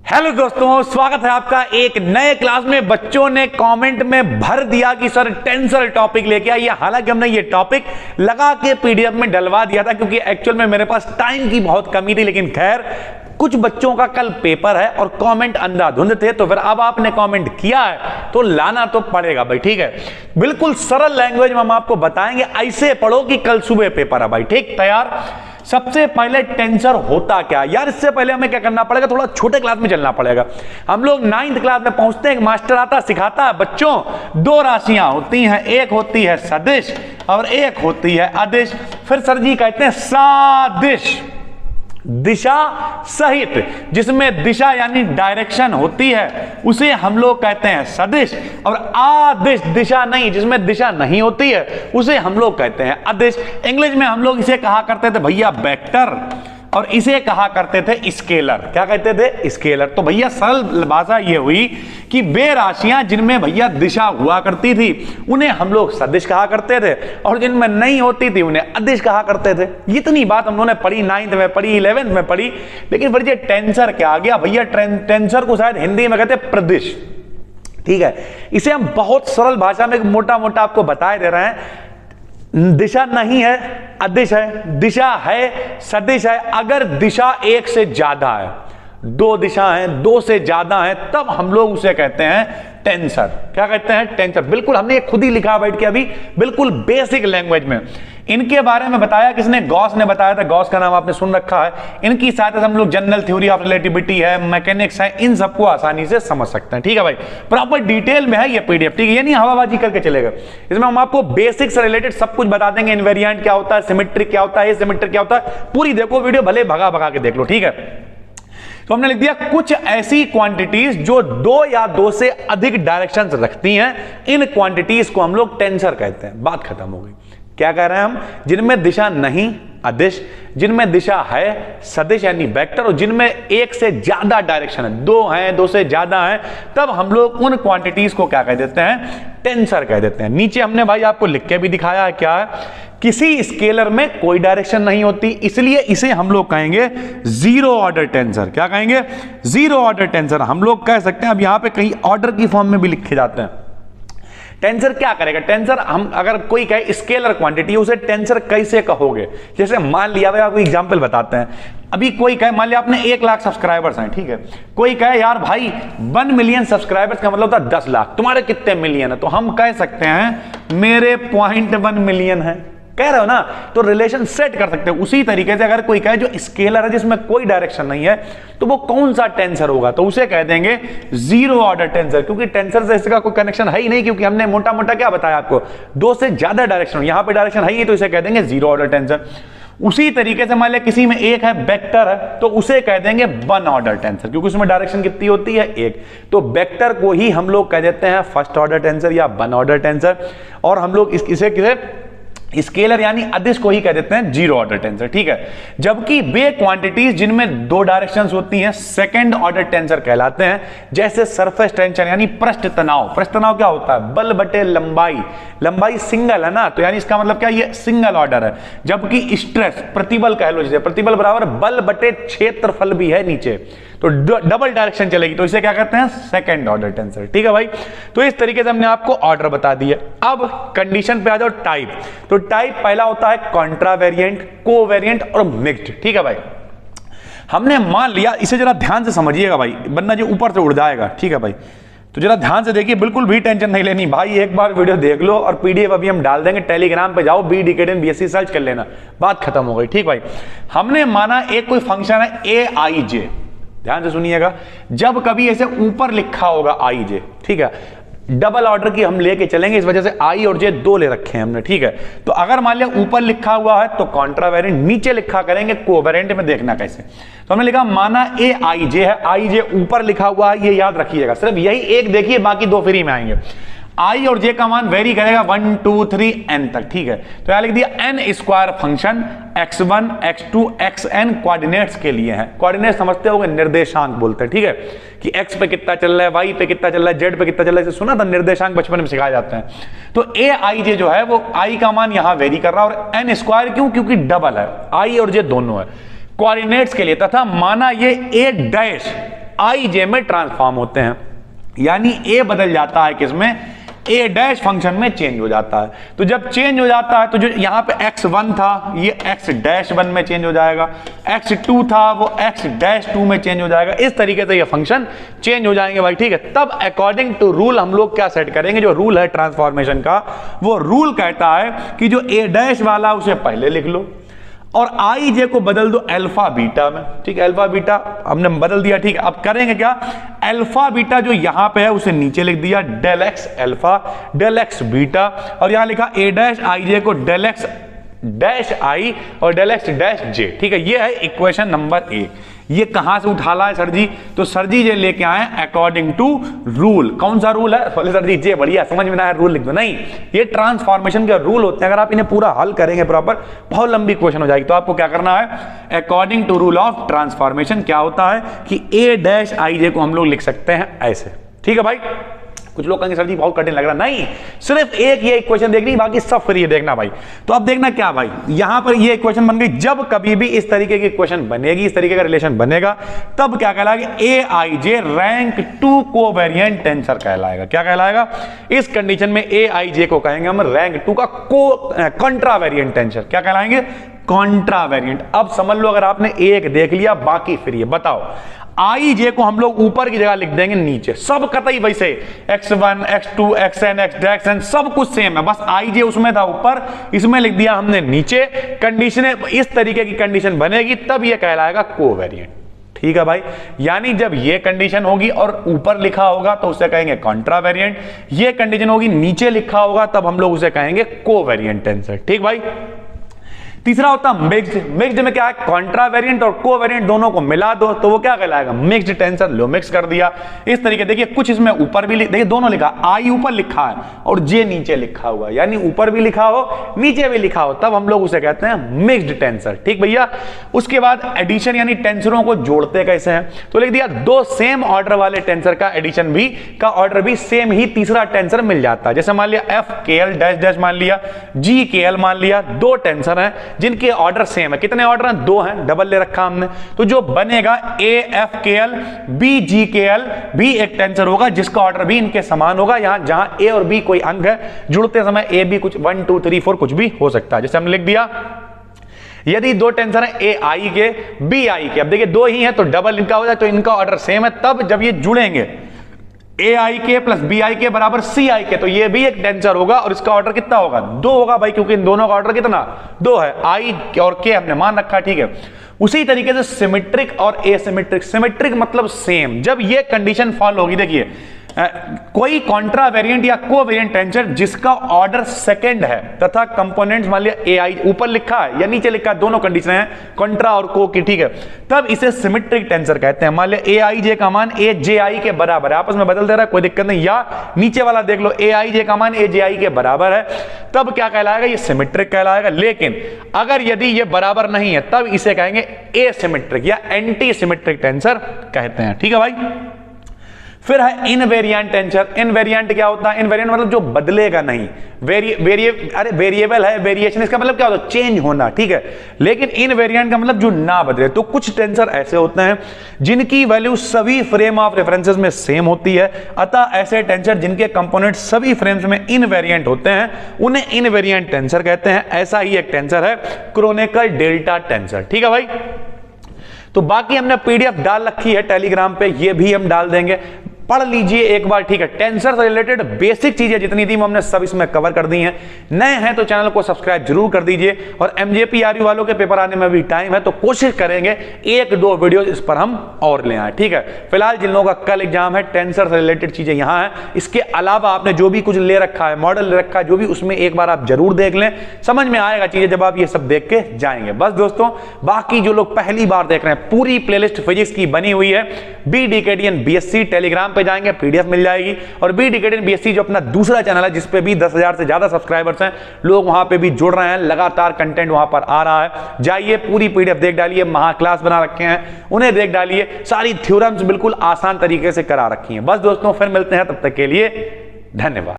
Hello दोस्तों, स्वागत है आपका एक नए क्लास में। बच्चों ने कमेंट में भर दिया कि सर टेंसर टॉपिक लेके आइए। हालांकि हमने ये टॉपिक लगा के पीडीएफ में डलवा दिया था क्योंकि एक्चुअल में मेरे पास टाइम की बहुत कमी थी, लेकिन खैर कुछ बच्चों का कल पेपर है और कमेंट अंधाधुंध थे, तो फिर अब आपने कमेंट किया है तो लाना तो पड़ेगा भाई। ठीक है, बिल्कुल सरल लैंग्वेज में हम आपको बताएंगे, ऐसे पढ़ो कि कल सुबह पेपर है भाई। ठीक, तैयार? सबसे पहले टेंसर होता क्या यार, इससे पहले हमें क्या करना पड़ेगा, थोड़ा छोटे क्लास में चलना पड़ेगा। हम लोग 9th क्लास में पहुंचते हैं, मास्टर आता सिखाता है बच्चों, दो राशियां होती हैं, एक होती है सदिश और एक होती है अदिश। फिर सर जी कहते हैं सादिश, दिशा सहित, जिसमें दिशा यानी डायरेक्शन होती है उसे हम लोग कहते हैं सदिश। और आदिश, दिशा नहीं, जिसमें दिशा नहीं होती है उसे हम लोग कहते हैं अदिश। इंग्लिश में हम लोग इसे कहा करते थे भैया वेक्टर, और इसे कहा करते थे स्केलर। क्या कहते थे? स्केलर। तो भैया सरल भाषा ये हुई कि वे राशियां जिनमें भैया दिशा हुआ करती थी उन्हें हम लोग सदिश कहा करते थे, और जिनमें नहीं होती थी उन्हें अदिश कहा करते थे। इतनी बात हम लोगों ने पढ़ी, 9th में पढ़ी, 11th में पढ़ी। लेकिन फिर ये टेंसर क्या आ गया भैया? टेंसर को शायद हिंदी में कहते हैं प्रदिश। ठीक है, इसे हम बहुत सरल भाषा में मोटा मोटा आपको बताए दे रहे हैं। दिशा नहीं है, अदिश है। दिशा है, सदिश है। अगर दिशा एक से ज्यादा है, दो दिशा हैं, दो से ज्यादा है, तब हम लोग उसे कहते हैं टेंसर। क्या कहते हैं? टेंसर। बिल्कुल हमने ये खुद ही लिखा बैठ के अभी, बिल्कुल बेसिक लैंग्वेज में। इनके बारे में बताया किसने? गॉस ने बताया था। गॉस का नाम आपने सुन रखा है। इनकी सहायता से हम लोग जनरल थ्योरी ऑफ रिलेटिविटी है, मैकेनिक्स है, इन सबको आसानी से समझ सकते हैं। ठीक है भाई, प्रॉपर डिटेल में है ये पीडीएफ। ठीक है, ये नहीं हवाबाजी करके चलेगा। इसमें हम आपको बेसिक से रिलेटेड सब कुछ बता देंगे। इनवेरिएंट क्या होता है, सिमेट्रिक क्या होता है, एसिमेट्रिक क्या होता है, पूरी देखो वीडियो, भले भगा भगा के देख लो। ठीक है, तो हमने लिख दिया कुछ ऐसी क्वांटिटीज जो दो या दो से अधिक डायरेक्शंस रखती हैं, इन क्वांटिटीज को हम लोग टेंसर कहते हैं। बात खत्म हो गई। क्या कह रहे हैं हम? जिनमें दिशा नहीं, अदिश, जिनमें दिशा है, सदिश यानी वेक्टर, और जिनमें एक से ज्यादा डायरेक्शन है, दो हैं, दो से ज्यादा हैं, तब हम लोग उन क्वांटिटीज को क्या कह देते हैं? टेंसर कह देते हैं। नीचे हमने भाई आपको लिख के भी दिखाया है। क्या है? किसी स्केलर में कोई डायरेक्शन नहीं होती, इसलिए इसे हम लोग कहेंगे जीरो ऑर्डर टेंसर। क्या कहेंगे? जीरो ऑर्डर टेंसर हम लोग कह सकते हैं। अब यहां पे कहीं ऑर्डर की फॉर्म में भी लिखे जाते हैं। टेंसर क्या करेगा? टेंसर, हम अगर कोई कहे स्केलर क्वांटिटी, उसे टेंसर कैसे कहोगे? जैसे मान लिया, भाई आपको एग्जांपल बताते हैं। अभी कोई कहे, मान लिया आपने 1 लाख सब्सक्राइबर्स हैं, ठीक है, कोई कहे यार भाई 1 मिलियन सब्सक्राइबर्स का मतलब था 10 लाख, तुम्हारे कितने मिलियन है? तो हम कह सकते हैं मेरे 0.1 मिलियन है। कह रहे हो ना, तो रिलेशन सेट कर सकते हो। उसी तरीके से अगर कोई कहे जो स्केलर है, जिसमें कोई डायरेक्शन नहीं है, तो वो कौन सा टेंसर होगा? तो उसे कह देंगे जीरो ऑर्डर टेंसर, क्योंकि टेंसर से इसका कोई कनेक्शन है ही नहीं, क्योंकि हमने मोटा मोटा क्या बताया आपको, दो से ज्यादा डायरेक्शन। यहां पे डायरेक्शन है ही, तो इसे कह देंगे जीरो ऑर्डर टेंसर। उसी तरीके से मान लिया किसी में एक है, वेक्टर है, तो उसे कह देंगे 1 ऑर्डर टेंसर, क्योंकि उसमें डायरेक्शन कितनी होती है? एक। तो वेक्टर को ही हम लोग कह देते हैं फर्स्ट ऑर्डर टेंसर या 1 ऑर्डर टेंसर, और हम लोग इसे स्केलर यानी अदिश को ही कह देते हैं जीरो ऑर्डर टेंसर। ठीक है, जबकि वे क्वांटिटीज जिनमें दो डायरेक्शंस होती हैं सेकंड ऑर्डर टेंसर कहलाते हैं। जैसे सरफेस टेंशन यानी पृष्ठ तनाव। पृष्ठ तनाव क्या होता है? बल बटे लंबाई। लंबाई सिंगल है ना, तो यानी इसका मतलब क्या, ये सिंगल ऑर्डर है। जबकि स्ट्रेस, प्रतिबल कह लो, जैसे प्रतिबल बराबर बल बटे क्षेत्रफल भी है नीचे, तो डबल डायरेक्शन चलेगी, तो इसे क्या कहते हैं? Second order tensor. ठीक है भाई, तो इस तरीके से हमने आपको ऑर्डर बता दिया। अब कंडीशन पे आ जाओ, टाइप। तो टाइप पहला होता है कॉन्ट्रावेरिएंट, कोवेरिएंट और मिक्स्ड। ठीक है भाई, हमने मान लिया, इसे जरा ध्यान से समझिएगा भाई, वरना जो ऊपर से उड़ जाएगा। ठीक है भाई, तो जरा ध्यान से देखिए, बिल्कुल भी टेंशन नहीं लेनी भाई। एक बार वीडियो देख लो, और पीडीएफ अभी हम डाल देंगे, टेलीग्राम पे जाओ, बी डिकेडन बीएससी सर्च कर लेना, बात खत्म हो गई। ठीक भाई, हमने माना एक कोई फंक्शन है AIJ, ध्यान से सुनिएगा, जब कभी ऐसे ऊपर लिखा होगा IJ, ठीक है, डबल ऑर्डर की हम लेके चलेंगे, इस वजह से I और J दो ले रखे हैं हमने। ठीक है, तो अगर मान लिया ऊपर लिखा हुआ है तो कॉन्ट्रावेरिएंट, नीचे लिखा करेंगे कोवेरिएंट में, देखना कैसे। तो हमने लिखा माना AIJ है, IJ ऊपर लिखा हुआ है, ये याद रखिएगा, सिर्फ यही एक देखिए, बाकी दो फ्री में आएंगे। I और J का मान वेरी करेगा 1 2 3 n तक। ठीक है, तो यहां लिख दिया n square function x1 x2 xn coordinates के लिए है। कोऑर्डिनेट समझते होंगे, निर्देशांक बोलते हैं। ठीक है, कि x पे कितना चल रहा है, y पे कितना चल रहा है, z पे कितना चल रहा है, सुना था, निर्देशांक बचपन में सिखाए जाते हैं। तो AIJ जो है वो I का मान यहां वेरी कर रहा है, और n स्क्वायर क्यों? क्योंकि डबल है, I और J दोनों है कोऑर्डिनेट्स के लिए। तथा माना ये A डैश आई जे में ट्रांसफॉर्म होते हैं, यानी ए बदल जाता है किसमें, ए डैश फंक्शन में चेंज हो जाता है। तो जब चेंज हो जाता है तो जो यहां पे x1 था ये x डैश 1 में चेंज हो जाएगा, x2 था वो x डैश 2 में चेंज हो जाएगा। इस तरीके से ये फंक्शन चेंज हो जाएंगे भाई, ठीक है। तब अकॉर्डिंग टू रूल हम लोग क्या सेट करेंगे, जो रूल है ट्रांसफॉर्मेशन का, वो रूल कहता है कि जो ए डैश वाला उसे पहले लिख लो और आई जे को बदल दो अल्फा बीटा में, ठीक है। अल्फा बीटा हमने बदल दिया, ठीक है। अब करेंगे क्या, अल्फा बीटा जो यहां पे है उसे नीचे लिख दिया, del x alpha del x beta, और यहां लिखा ए डैश आई जे को डेल एक्स डैश आई और डेल एक्स डैश जे, ठीक है। ये है इक्वेशन नंबर 1। ये कहां से उठा ला है सर जी, तो सर जी ये लेके आए अकॉर्डिंग टू रूल। कौन सा रूल है, बोले सर जी जे बढ़िया समझ में ना आया रूल लिख दो, नहीं, ये ट्रांसफॉर्मेशन के रूल होते हैं। अगर आप इन्हें पूरा हल करेंगे प्रॉपर, बहुत लंबी क्वेश्चन हो जाएगी। तो आपको क्या करना है, according to rule of transformation क्या होता है कि ए डैश आई जे को हम लोग लिख सकते हैं ऐसे, ठीक है भाई। कुछ लोग कहेंगे सर जी बहुत कठिन लग रहा, नहीं, सिर्फ एक ये इक्वेशन देखनी, बाकी सब फ्री है देखना भाई। तो अब देखना क्या भाई, यहां पर ये इक्वेशन बन गई। जब कभी भी इस तरीके की इक्वेशन बनेगी, इस तरीके का रिलेशन बनेगा, तब क्या कहलाएगा, ए आई जे रैंक 2 कोवेरिएंट टेंसर कहलाएगा। क्या कहलाएगा, इस कंडीशन में ए आई जे को कहेंगे हम रैंक 2 का कॉन्ट्रावेरिएंट टेंसर। क्या कहलाएंगे, कॉन्ट्रावेरिएंट। अब समझ लो, अगर आपने एक देख लिया बाकी फ्री है। बताओ, आई जे को हम लोग ऊपर की जगह लिख देंगे नीचे, सब कतई वैसे x1 x2 xn x dash n सब कुछ सेम है, बस आई जे उसमें था ऊपर, इसमें लिख दिया हमने नीचे। कंडीशन इस तरीके की कंडीशन बनेगी तब ये कहलाएगा कोवेरिएंट, ठीक है भाई। यानी जब ये कंडीशन होगी और ऊपर लिखा होगा तो उसे कहेंगे कॉन्ट्रावेरिएंट, ये कंडीशन होगी नीचे लिखा होगा तब हम लोग उसे कहेंगे कोवेरिएंट टेंसर, ठीक भाई। तीसरा होता है मिक्स्ड। मिक्स्ड में क्या है, कॉन्ट्रावेरिएंट और कोवेरिएंट दोनों को मिला दो तो वो क्या कहलाएगा, मिक्स्ड टेंसर। लो मिक्स कर दिया इस तरीके, देखिए कुछ इसमें ऊपर भी देखिए दोनों लिखा, आई ऊपर लिखा है और जे नीचे लिखा हुआ, यानी ऊपर भी लिखा हो नीचे भी लिखा हो, तब हम लोग उसे कहते हैं मिक्स्ड टेंसर, ठीक भैया। उसके बाद एडिशन, यानी टेंसरों को जोड़ते कैसे हैं, तो लिख दिया दो सेम ऑर्डर वाले टेंसर का एडिशन भी का ऑर्डर भी सेम ही तीसरा टेंसर मिल जाता है। जैसे मान लिया एफ के एल डैश डैश मान लिया, जी के एल मान लिया, दो टेंसर हैं जिनके ऑर्डर सेम है। कितने ऑर्डर हैं, दो हैं, डबल ले रखा हमने। तो जो बनेगा ए एफ के एल बी जी के एल भी एक टेंसर होगा जिसका ऑर्डर भी इनके समान होगा। यहां जहां ए और बी कोई अंक है, जुड़ते समय ए बी कुछ 1 2 3 4 कुछ भी हो सकता है। जैसे हमने लिख दिया, यदि दो टेंसर है ए आई के बी आई के, अब देखिए दो ही है तो डबल इनका हो जाए, तो इनका ऑर्डर सेम है। तब जब ये जुड़ेंगे ए आई के प्लस बी आई के बराबर सी आई के, तो ये भी एक टेंसर होगा और इसका ऑर्डर कितना होगा, 2 होगा भाई, क्योंकि इन दोनों का ऑर्डर कितना 2 है, आई और के हमने मान रखा, ठीक है। उसी तरीके से सिमेट्रिक और एसिमेट्रिक। सिमेट्रिक मतलब सेम, जब ये कंडीशन फॉलो होगी, देखिए कोई कॉन्ट्रावेरिएंट या कोवेरिएंट टेंसर जिसका ऑर्डर सेकंड है तथा कंपोनेंट्स मान लिया ए आई ऊपर लिखा है या नीचे लिखा है, दोनों कंडीशन है कॉन्ट्रा और को की, ठीक है, तब इसे सिमेट्रिक टेंसर कहते हैं। मान लिया ए आई जे का मान ए जे आई के बराबर है, आपस में बदल दे रहा है कोई दिक्कत नहीं, या नीचे वाला देख लो ए आई जे का मान ए जे आई के बराबर है, तब क्या कहलाएगा, ये सिमेट्रिक कहलाएगा। लेकिन अगर यदि ये बराबर नहीं है तब इसे कहेंगे एसिमेट्रिक या एंटी सिमेट्रिक टेंसर कहते हैं, ठीक है भाई। फिर है इनवेरिएंट टेंसर। इनवेरिएंट क्या होता है, इनवेरिएंट मतलब जो बदलेगा नहीं, वेरिएबल है, वेरिएशन इसका मतलब क्या होता है, चेंज होना, ठीक है। लेकिन इनवेरिएंट का मतलब जो ना बदले। तो कुछ टेंसर ऐसे होते हैं जिनकी वैल्यू सभी फ्रेम ऑफ रेफरेंसेस में सेम होती है, अतः ऐसे टेंसर जिनके कंपोनेंट सभी फ्रेम्स में इनवेरिएंट होते हैं उन्हें इनवेरिएंट टेंसर कहते हैं। ऐसा ही एक टेंसर है क्रोनिकल डेल्टा टेंसर, ठीक है भाई। तो बाकी हमने पीडीएफ डाल रखी है टेलीग्राम पे, ये भी हम डाल देंगे, पढ़ लीजिए एक बार, ठीक है। टेंसर से रिलेटेड बेसिक चीजें जितनी थी हमने सब इसमें कवर कर दी हैं। नए हैं तो चैनल को सब्सक्राइब जरूर कर दीजिए। और एमजेपीआरयू वालों के पेपर आने में भी टाइम है तो कोशिश करेंगे 1-2 वीडियो इस पर हम और ले आए, ठीक है। फिलहाल जिन लोगों का कल एग्जाम है, टेंसर से रिलेटेड चीजें यहां है। इसके अलावा आपने जो भी कुछ ले रखा है, मॉडल ले रखा है, जो भी, उसमें एक बार आप जरूर देख लें, समझ में आएगा चीजें जब आप ये सब देख के जाएंगे। बस दोस्तों, बाकी जो लोग पहली बार देख रहे हैं, पूरी प्लेलिस्ट फिजिक्स की बनी हुई है, BDKTN BSc टेलीग्राम पे जाएंगे, पीडीएफ मिल जाएगी। और BDKTN BSc जो अपना दूसरा चैनल है जिसपे भी 10,000 से ज्यादा सब्सक्राइबर्स हैं, लोग वहां पे भी जुड़ रहे हैं, लगातार कंटेंट वहां पर आ रहा है। जाइए पूरी पीडीएफ देख डालिए, महा क्लास बना रखे हैं उन्हें देख डालिए, सारी थ्योरम्स बिल्कुल आसान तरीके से करा रखी हैं। बस दोस्तों, फिर मिलते हैं, तब तक के लिए धन्यवाद।